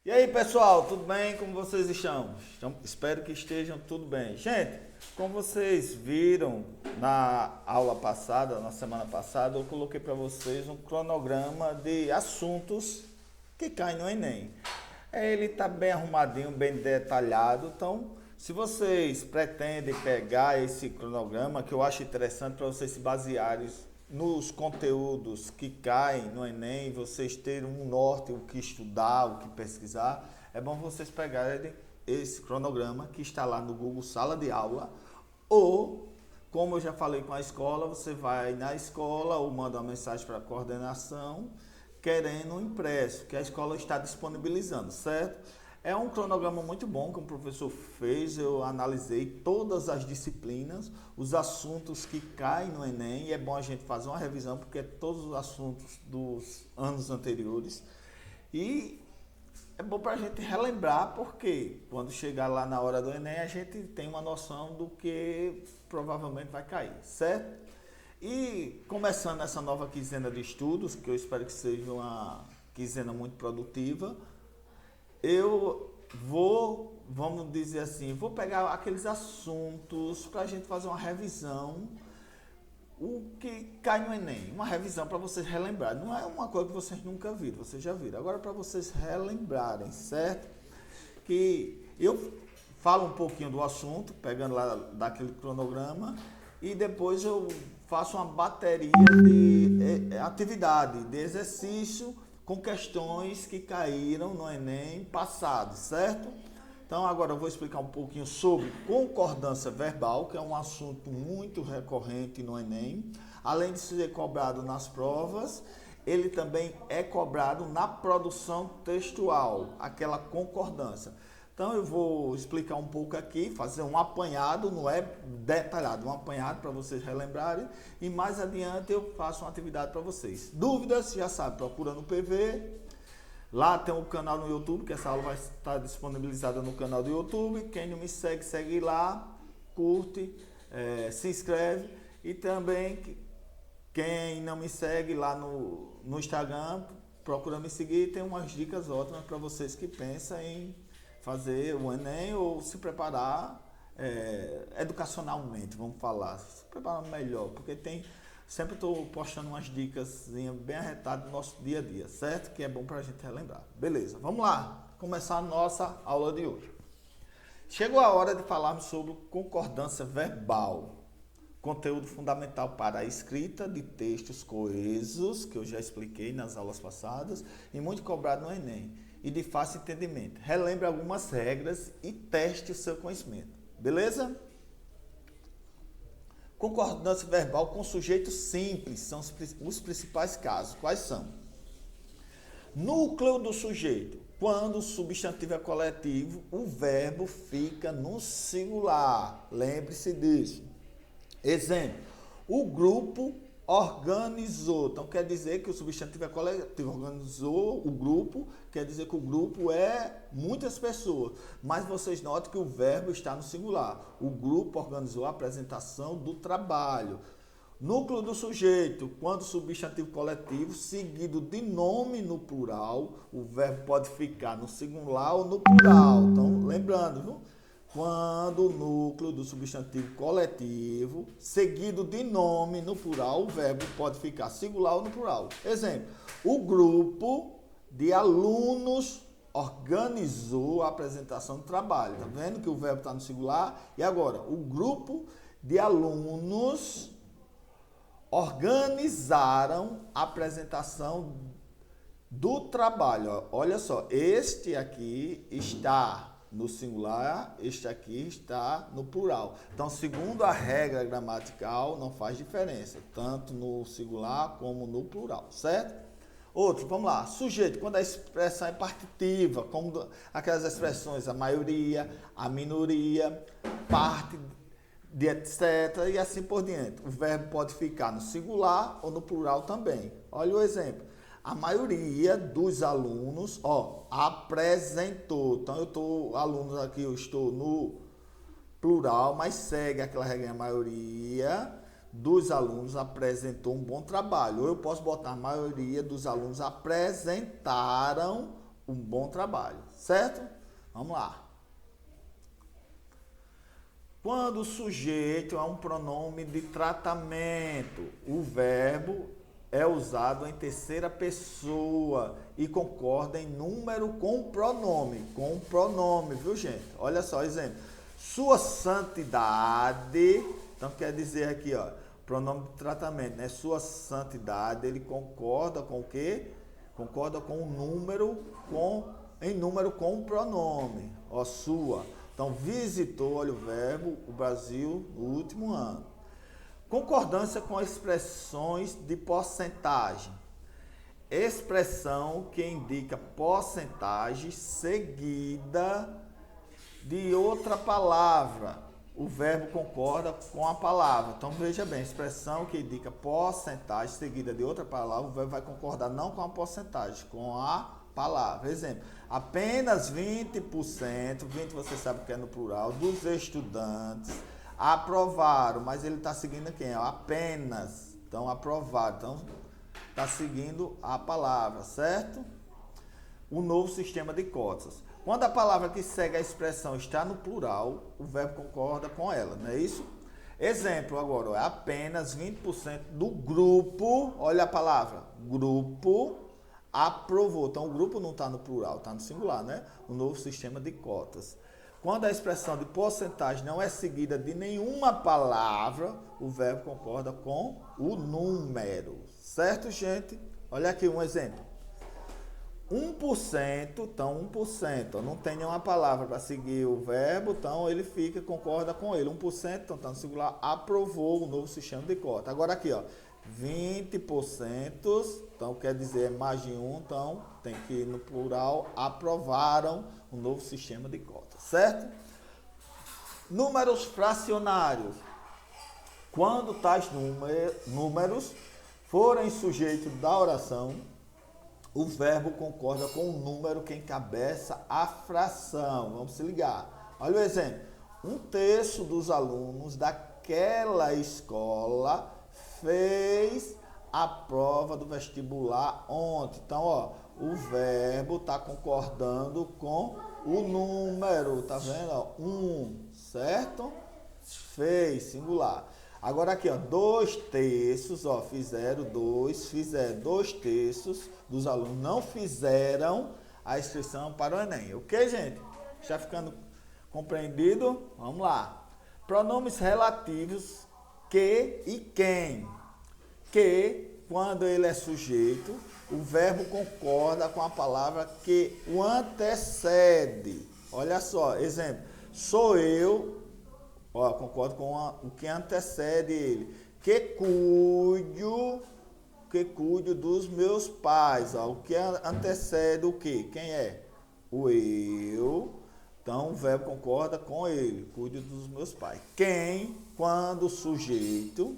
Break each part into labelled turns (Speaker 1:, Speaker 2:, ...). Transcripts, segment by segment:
Speaker 1: E aí, pessoal, tudo bem? Como vocês estão? Espero que estejam tudo bem. Gente, como vocês viram na aula passada, na semana passada, eu coloquei para vocês um cronograma de assuntos que caem no Enem. Ele está bem arrumadinho, bem detalhado. Então, se vocês pretendem pegar esse cronograma, que eu acho interessante para vocês se basearem nos conteúdos que caem no Enem, vocês terem um norte, o que estudar, o que pesquisar, é bom vocês pegarem esse cronograma que está lá no Google Sala de Aula, ou, como eu já falei com a escola, você vai na escola ou manda uma mensagem para a coordenação querendo um impresso, que a escola está disponibilizando, certo? É um cronograma muito bom que o professor fez, eu analisei todas as disciplinas, os assuntos que caem no Enem, e é bom a gente fazer uma revisão, porque é todos os assuntos dos anos anteriores. E é bom para a gente relembrar, porque quando chegar lá na hora do Enem, a gente tem uma noção do que provavelmente vai cair, certo? E começando essa nova quinzena de estudos, que eu espero que seja uma quinzena muito produtiva, eu vamos dizer assim, vou pegar aqueles assuntos para a gente fazer uma revisão, o que cai no Enem, uma revisão para vocês relembrarem. Não é uma coisa que vocês nunca viram, vocês já viram. Agora para vocês relembrarem, certo? Que eu falo um pouquinho do assunto, pegando lá daquele cronograma, e depois eu faço uma bateria de atividade, de exercício, com questões que caíram no Enem passado, certo? Então agora eu vou explicar um pouquinho sobre concordância verbal, que é um assunto muito recorrente no Enem. Além de ser cobrado nas provas, ele também é cobrado na produção textual, aquela concordância. Então eu vou explicar um pouco aqui, fazer um apanhado, não é detalhado, um apanhado para vocês relembrarem, e mais adiante eu faço uma atividade para vocês. Dúvidas, já sabe, procura no PV, lá tem um canal no YouTube, que essa aula vai estar disponibilizada no canal do YouTube. Quem não me segue, segue lá, curte, se inscreve, e também quem não me segue lá no Instagram, procura me seguir, tem umas dicas ótimas para vocês que pensam em fazer o Enem ou se preparar educacionalmente, vamos falar, se preparar melhor, porque sempre estou postando umas dicas bem arretadas do nosso dia a dia, certo? Que é bom para a gente relembrar. Beleza, vamos lá, começar a nossa aula de hoje. Chegou a hora de falarmos sobre concordância verbal, conteúdo fundamental para a escrita de textos coesos, que eu já expliquei nas aulas passadas, e muito cobrado no Enem, e de fácil entendimento. Relembre algumas regras e teste o seu conhecimento. Beleza? Concordância verbal com sujeito simples são os principais casos. Quais são? Núcleo do sujeito. Quando o substantivo é coletivo, o verbo fica no singular. Lembre-se disso. Exemplo. O grupo organizou. Então quer dizer que o substantivo é coletivo. Organizou o grupo, quer dizer que o grupo é muitas pessoas. Mas vocês notam que o verbo está no singular. O grupo organizou a apresentação do trabalho. Núcleo do sujeito. Quando o substantivo coletivo seguido de nome no plural, o verbo pode ficar no singular ou no plural. Então, lembrando, viu? Quando o núcleo do substantivo coletivo, seguido de nome no plural, o verbo pode ficar singular ou no plural. Exemplo, o grupo de alunos organizou a apresentação do trabalho. Tá vendo que o verbo está no singular? E agora, o grupo de alunos organizaram a apresentação do trabalho. Olha só, este aqui está no singular, este aqui está no plural. Então, segundo a regra gramatical, não faz diferença, tanto no singular como no plural, certo? Outro, vamos lá. Sujeito, quando a expressão é partitiva, como aquelas expressões a maioria, a minoria, parte de etc. e assim por diante. O verbo pode ficar no singular ou no plural também. Olha o exemplo. A maioria dos alunos, apresentou. Então, alunos aqui, eu estou no plural, mas segue aquela regra, a maioria dos alunos apresentou um bom trabalho. Ou eu posso botar a maioria dos alunos apresentaram um bom trabalho, certo? Vamos lá. Quando o sujeito é um pronome de tratamento, o verbo é usado em terceira pessoa e concorda em número com o pronome. Com o pronome, viu, gente? Olha só, exemplo. Sua santidade, então quer dizer aqui, ó, pronome de tratamento, né? Sua santidade, ele concorda com o quê? Concorda com o número, em número com o pronome, ó, sua. Então, visitou, olha o verbo, o Brasil no último ano. Concordância com expressões de porcentagem. Expressão que indica porcentagem seguida de outra palavra. O verbo concorda com a palavra. Então, veja bem, expressão que indica porcentagem seguida de outra palavra, o verbo vai concordar não com a porcentagem, com a palavra. Exemplo, apenas 20%, 20 você sabe que é no plural, dos estudantes aprovaram, mas ele está seguindo quem? Apenas. Então, aprovaram. Então, está seguindo a palavra, certo? O novo sistema de cotas. Quando a palavra que segue a expressão está no plural, o verbo concorda com ela, não é isso? Exemplo agora, é apenas 20% do grupo, olha a palavra, grupo, aprovou. Então, o grupo não está no plural, está no singular, né? O novo sistema de cotas. Quando a expressão de porcentagem não é seguida de nenhuma palavra, o verbo concorda com o número. Certo, gente? Olha aqui um exemplo. 1%, então 1%, não tem nenhuma palavra para seguir o verbo, então ele concorda com ele. 1%, então está no singular, aprovou o novo sistema de cota. Agora aqui, ó, 20%, então quer dizer mais de um, então tem que ir no plural, aprovaram o novo sistema de cota, certo? Números fracionários. Quando tais números forem sujeito da oração, o verbo concorda com o número que encabeça a fração. Vamos se ligar. Olha o exemplo. 1/3 dos alunos daquela escola fez a prova do vestibular ontem. Então, ó, o verbo está concordando com o número. Tá vendo? Ó, 1, certo? Fez, singular. Agora aqui, ó, 2/3, ó, fizeram 2/3 dos alunos não fizeram a inscrição para o Enem. Ok, gente? Já ficando compreendido? Vamos lá. Pronomes relativos que e quem. Que, quando ele é sujeito, o verbo concorda com a palavra que o antecede. Olha só, exemplo. Sou eu. Ó, concordo com o que antecede ele. Que cuido dos meus pais. Ó, o que antecede o quê? Quem é? O eu. Então, o verbo concorda com ele. Cuido dos meus pais. Quem, quando sujeito,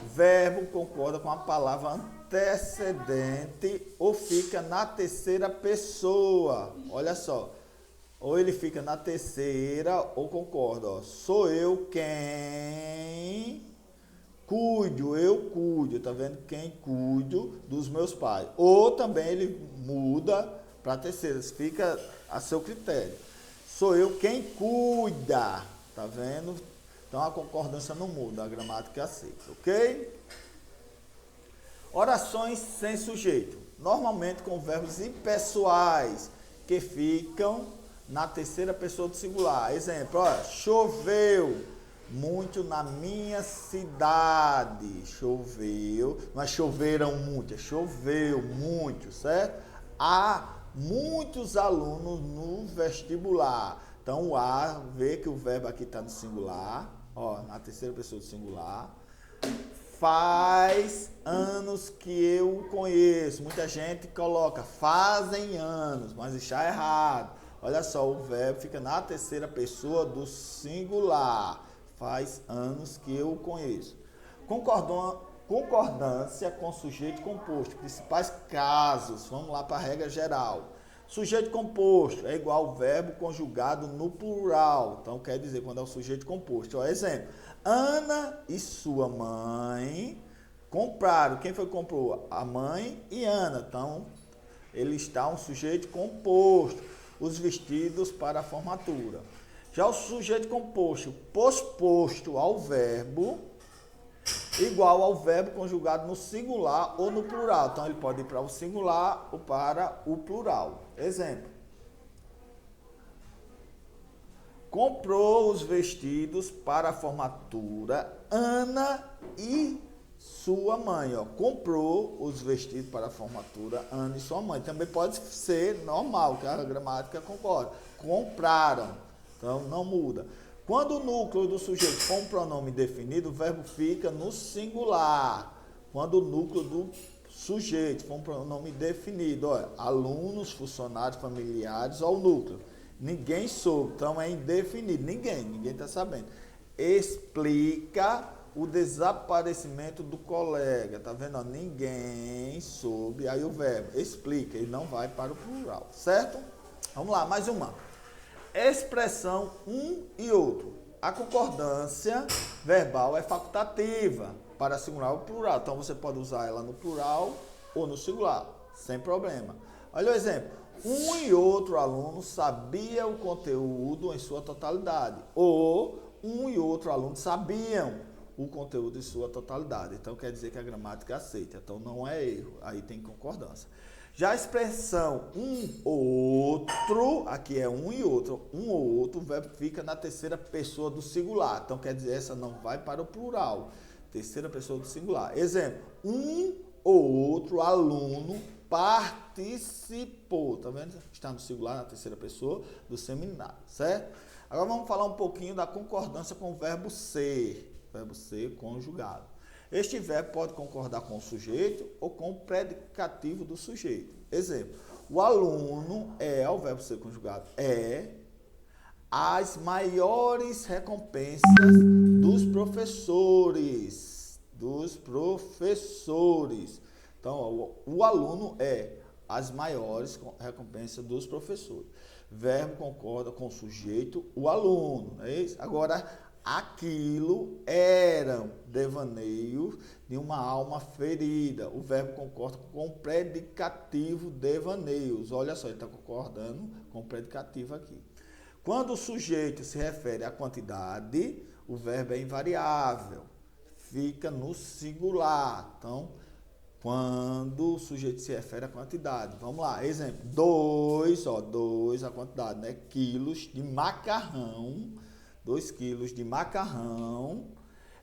Speaker 1: verbo concorda com a palavra antecedente ou fica na terceira pessoa. Olha só. Ou ele fica na terceira ou concorda. Ó. Sou eu quem cuido, eu cuido. Tá vendo? Quem cuido dos meus pais. Ou também ele muda para a terceira. Fica a seu critério. Sou eu quem cuida. Tá vendo? Então a concordância não muda. A gramática é aceita. Ok? Orações sem sujeito. Normalmente com verbos impessoais que ficam na terceira pessoa do singular. Exemplo, ó, choveu muito na minha cidade. Choveu, não é choveram muito, é choveu muito, certo? Há muitos alunos no vestibular. Então, o a, vê que o verbo aqui está no singular, ó, na terceira pessoa do singular. Faz anos que eu o conheço. Muita gente coloca fazem anos, mas está errado. Olha só, o verbo fica na terceira pessoa do singular. Faz anos que eu o conheço. Concordância com sujeito composto. Principais casos. Vamos lá para a regra geral. Sujeito composto é igual ao verbo conjugado no plural. Então, quer dizer, quando é o sujeito composto. Ó, exemplo. Ana e sua mãe compraram. Quem foi que comprou? A mãe e Ana. Então, ele está um sujeito composto, os vestidos para a formatura. Já o sujeito composto posposto ao verbo, igual ao verbo conjugado no singular ou no plural. Então, ele pode ir para o singular ou para o plural. Exemplo. Comprou os vestidos para a formatura Ana e sua mãe. Ó. Comprou os vestidos para a formatura Ana e sua mãe. Também pode ser normal, que a gramática concorda. Compraram. Então, não muda. Quando o núcleo do sujeito for um pronome definido, o verbo fica no singular. Quando o núcleo do sujeito for um pronome definido, olha, alunos, funcionários, familiares, olha o núcleo. Ninguém soube, então é indefinido. Ninguém está sabendo. Explica o desaparecimento do colega. Tá vendo? Ó, ninguém soube. Aí o verbo explica, ele não vai para o plural, certo? Vamos lá, mais uma. Expressão um e outro. A concordância verbal é facultativa para singular ou plural. Então você pode usar ela no plural ou no singular, sem problema. Olha o exemplo. Um e outro aluno sabia o conteúdo em sua totalidade. Ou um e outro aluno sabiam o conteúdo em sua totalidade. Então quer dizer que a gramática aceita. Então não é erro. Aí tem concordância. Já a expressão um ou outro, aqui é um e outro. Um ou outro, o verbo fica na terceira pessoa do singular. Então quer dizer, essa não vai para o plural. Terceira pessoa do singular. Exemplo. Um ou outro aluno participou, tá vendo? Está no singular, na terceira pessoa do seminário, certo? Agora vamos falar um pouquinho da concordância com o verbo ser conjugado. Este verbo pode concordar com o sujeito ou com o predicativo do sujeito. Exemplo, o aluno é, o verbo ser conjugado, é as maiores recompensas dos professores. Então, o aluno é as maiores recompensas dos professores. Verbo concorda com o sujeito, o aluno, não é isso? Agora, aquilo eram devaneios de uma alma ferida. O verbo concorda com o predicativo devaneios. Olha só, ele está concordando com o predicativo aqui. Quando o sujeito se refere à quantidade, o verbo é invariável. Fica no singular. Então, quando o sujeito se refere à quantidade. Vamos lá, exemplo. 2 a quantidade, né? Quilos de macarrão. 2 quilos de macarrão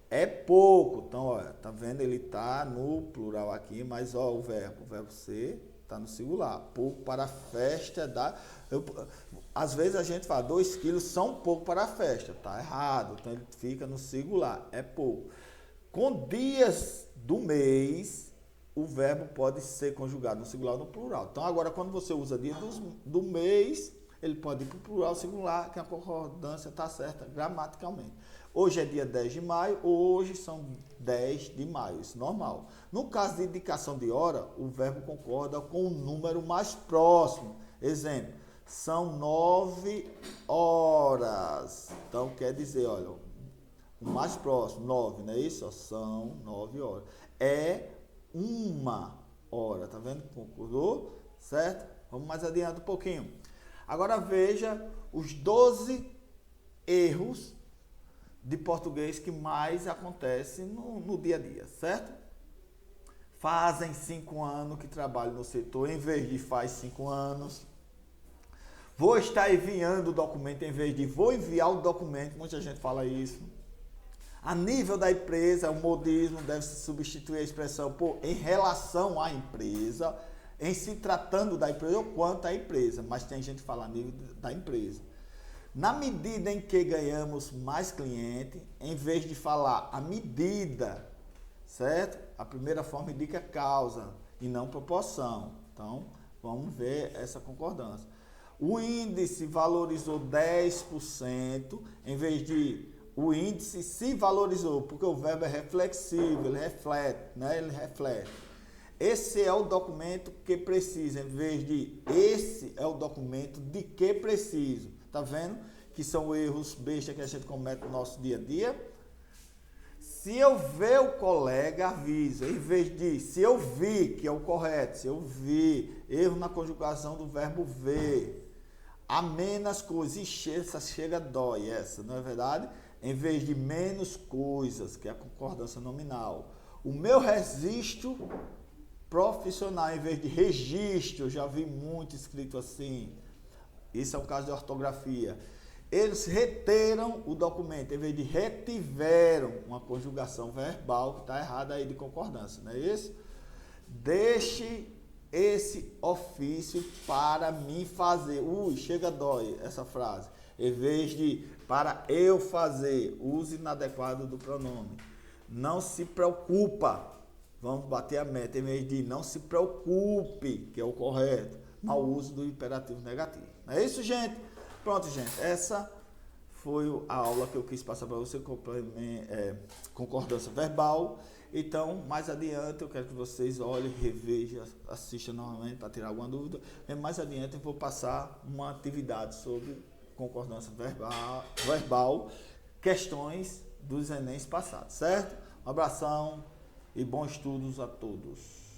Speaker 1: é pouco. Então, olha, tá vendo? Ele tá no plural aqui, mas ó, o verbo ser tá no singular. Pouco para a festa da... às vezes a gente fala, 2 quilos são pouco para a festa. Tá errado. Então, ele fica no singular. É pouco. Com dias do mês, o verbo pode ser conjugado no singular ou no plural. Então, agora, quando você usa dia do mês, ele pode ir para o plural singular, que a concordância está certa gramaticalmente. Hoje é dia 10 de maio, hoje são 10 de maio, isso é normal. No caso de indicação de hora, o verbo concorda com o número mais próximo. Exemplo, são 9 horas. Então, quer dizer, olha, o mais próximo, 9, não é isso? São 9 horas. É 1 hora, tá vendo? Concordou? Certo? Vamos mais adiante um pouquinho. Agora veja os 12 erros de português que mais acontecem no dia a dia, certo? Fazem 5 anos que trabalho no setor, em vez de faz 5 anos. Vou estar enviando o documento, em vez de vou enviar o documento, muita gente fala isso. A nível da empresa, o modismo deve substituir a expressão em relação à empresa, em se tratando da empresa ou quanto à empresa, mas tem gente que fala a nível da empresa. Na medida em que ganhamos mais cliente, em vez de falar a medida, certo? A primeira forma indica causa e não proporção. Então, vamos ver essa concordância. O índice valorizou 10%, em vez de o índice se valorizou, porque o verbo é reflexivo, ele reflete, né? Ele reflete. Esse é o documento que precisa, em vez de esse é o documento de que preciso. Tá vendo? Que são erros bestas que a gente comete no nosso dia a dia. Se eu ver o colega, aviso. Em vez de, se eu vi, que é o correto, se eu vi erro na conjugação do verbo ver, a menos coisas, ixi, essa chega dói, essa, não é verdade? Em vez de menos coisas, que é a concordância nominal. O meu registro profissional, em vez de registro, eu já vi muito escrito assim. Isso é um caso de ortografia. Eles reteram o documento, em vez de retiveram, uma conjugação verbal que está errada aí de concordância, não é isso? Deixe esse ofício para mim fazer. Ui, chega dói essa frase. Em vez de para eu fazer, use inadequado do pronome. Não se preocupa. Vamos bater a meta. Em vez de não se preocupe, que é o correto, mau uso do imperativo negativo. Não é isso, gente? Pronto, gente. Essa foi a aula que eu quis passar para você, concordância verbal. Então, mais adiante, eu quero que vocês olhem, revejam, assistam novamente para tirar alguma dúvida. E mais adiante, eu vou passar uma atividade sobre concordância verbal, questões dos Enems passados, certo? Um abração e bons estudos a todos.